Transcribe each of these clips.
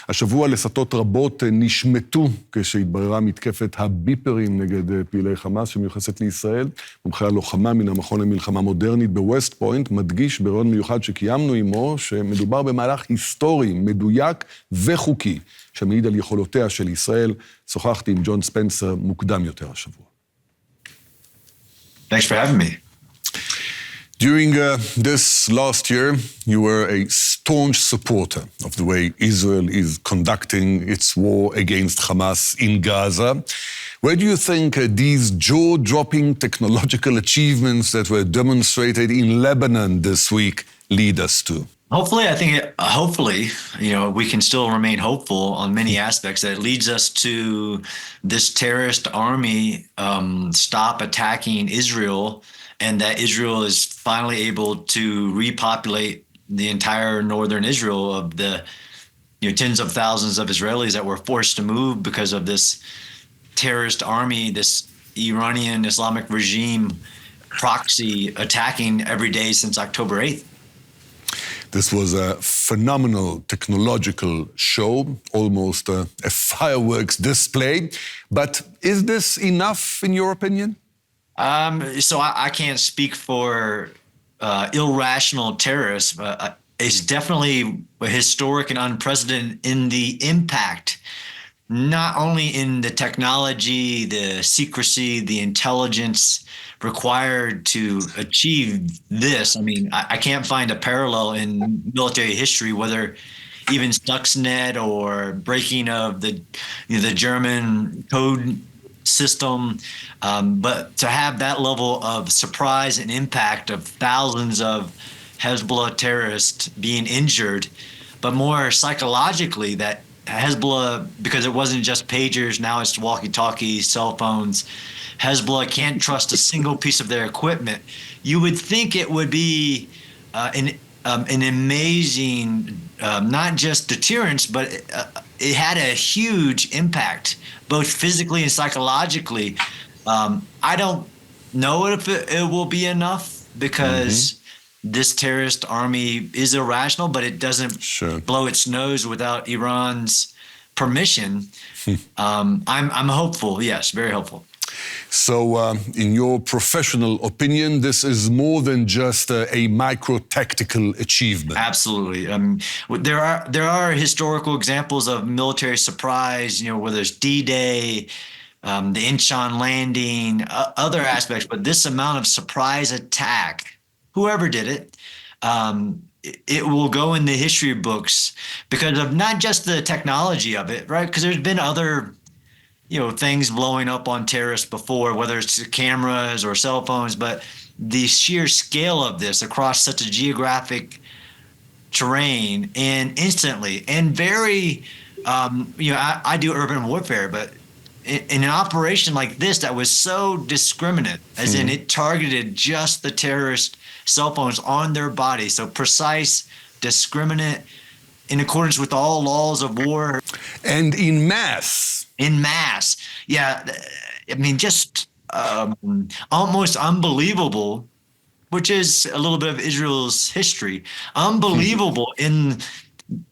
השבוע לסתות רבות נשמטו כשהתבררה מתקפת הביפרים נגד פעילי חמאס שמיוחסת לישראל. מומחה הלוחמה מן המכון למלחמה מודרנית בווסט פוינט מדגיש בראיון מיוחד שקיימנו עמו שמדובר במהלך היסטורי, מדויק וחוקי, שמעיד על יכולותיה של ישראל. שוחחתי עם ג'ון ספנסר מוקדם יותר השבוע. Thanks for having me. During this last year, you were a staunch supporter of the way Israel is conducting its war against Hamas in Gaza. Where do you think these jaw-dropping technological achievements that were demonstrated in Lebanon this week lead us to? Hopefully, we can still remain hopeful on many aspects. That leads us to this terrorist army stop attacking Israel, and that Israel is finally able to repopulate the entire northern Israel of the tens of thousands of Israelis that were forced to move because of this terrorist army, this Iranian Islamic regime proxy attacking every day since October 8th. This was a phenomenal technological show, almost a fireworks display. But is this enough, in your opinion? So I can't speak for irrational terrorists, but it's definitely historic and unprecedented in the impact, not only in the technology, the secrecy, the intelligence required to achieve this. I mean, I can't find a parallel in military history, whether even Stuxnet or breaking of the German code system, but to have that level of surprise and impact of thousands of Hezbollah terrorists being injured, but more psychologically that Hezbollah, because it wasn't just pagers, now it's walkie-talkies, cell phones, Hezbollah can't trust a single piece of their equipment. You would think it would be an amazing, not just deterrence, but it had a huge impact, both physically and psychologically. I don't know if it will be enough because this terrorist army is irrational, but it doesn't blow its nose without Iran's permission. I'm hopeful, yes, very hopeful. So, in your professional opinion, this is more than just a micro-tactical achievement. Absolutely. There are historical examples of military surprise, whether it's D-Day, the Incheon landing, other aspects, but this amount of surprise attack, whoever did it, it will go in the history books because of not just the technology of it, right? Because there's been other things blowing up on terrorists before, whether it's cameras or cell phones, but the sheer scale of this across such a geographic terrain and instantly and very, I do urban warfare, but in an operation like this that was so discriminate, as in it targeted just the terrorist cell phones on their body, so precise, discriminate, in accordance with all laws of war. And in mass. In mass. Yeah. I mean, just almost unbelievable, which is a little bit of Israel's history. Unbelievable in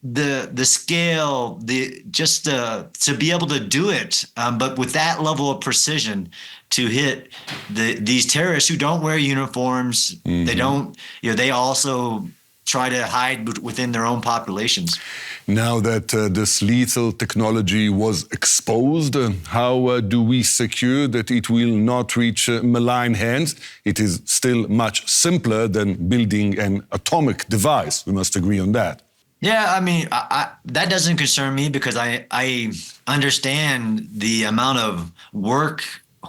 the scale, to be able to do it, but with that level of precision to hit these terrorists who don't wear uniforms. They don't, they also try to hide within their own populations. Now that this lethal technology was exposed, how do we secure that it will not reach malign hands? It is still much simpler than building an atomic device. We must agree on that. Yeah, I mean, that doesn't concern me because I understand the amount of work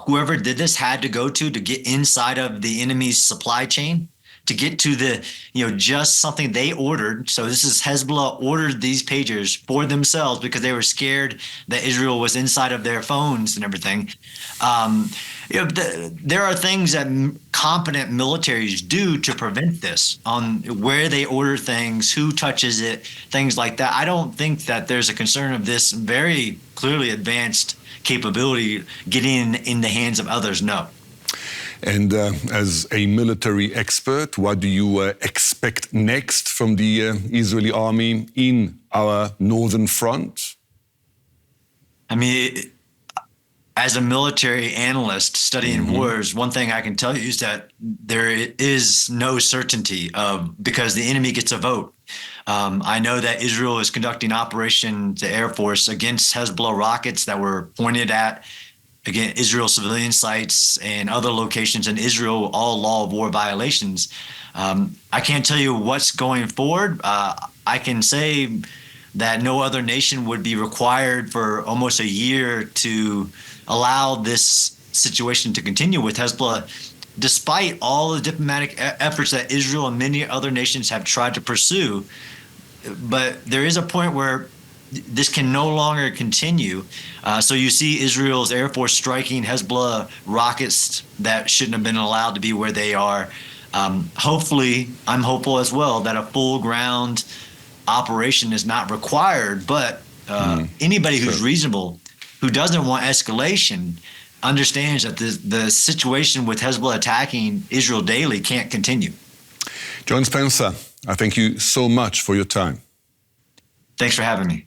whoever did this had to go to get inside of the enemy's supply chain, to get to the, just something they ordered. So this is Hezbollah ordered these pagers for themselves because they were scared that Israel was inside of their phones and everything. There are things that competent militaries do to prevent this, on where they order things, who touches it, things like that. I don't think that there's a concern of this very clearly advanced capability getting in the hands of others, no. And as a military expert, what do you expect next from the Israeli army in our northern front? I mean, as a military analyst studying wars, one thing I can tell you is that there is no certainty because the enemy gets a vote. I know that Israel is conducting Operation the Air Force against Hezbollah rockets that were pointed at, again, Israel civilian sites and other locations in Israel, all law of war violations. I can't tell you what's going forward. I can say that no other nation would be required for almost a year to allow this situation to continue with Hezbollah, despite all the diplomatic efforts that Israel and many other nations have tried to pursue. But there is a point where this can no longer continue. So you see Israel's Air Force striking Hezbollah rockets that shouldn't have been allowed to be where they are. Hopefully, I'm hopeful as well that a full ground operation is not required, but anybody who's reasonable, who doesn't want escalation, understands that the situation with Hezbollah attacking Israel daily can't continue. John Spencer, I thank you so much for your time. Thanks for having me.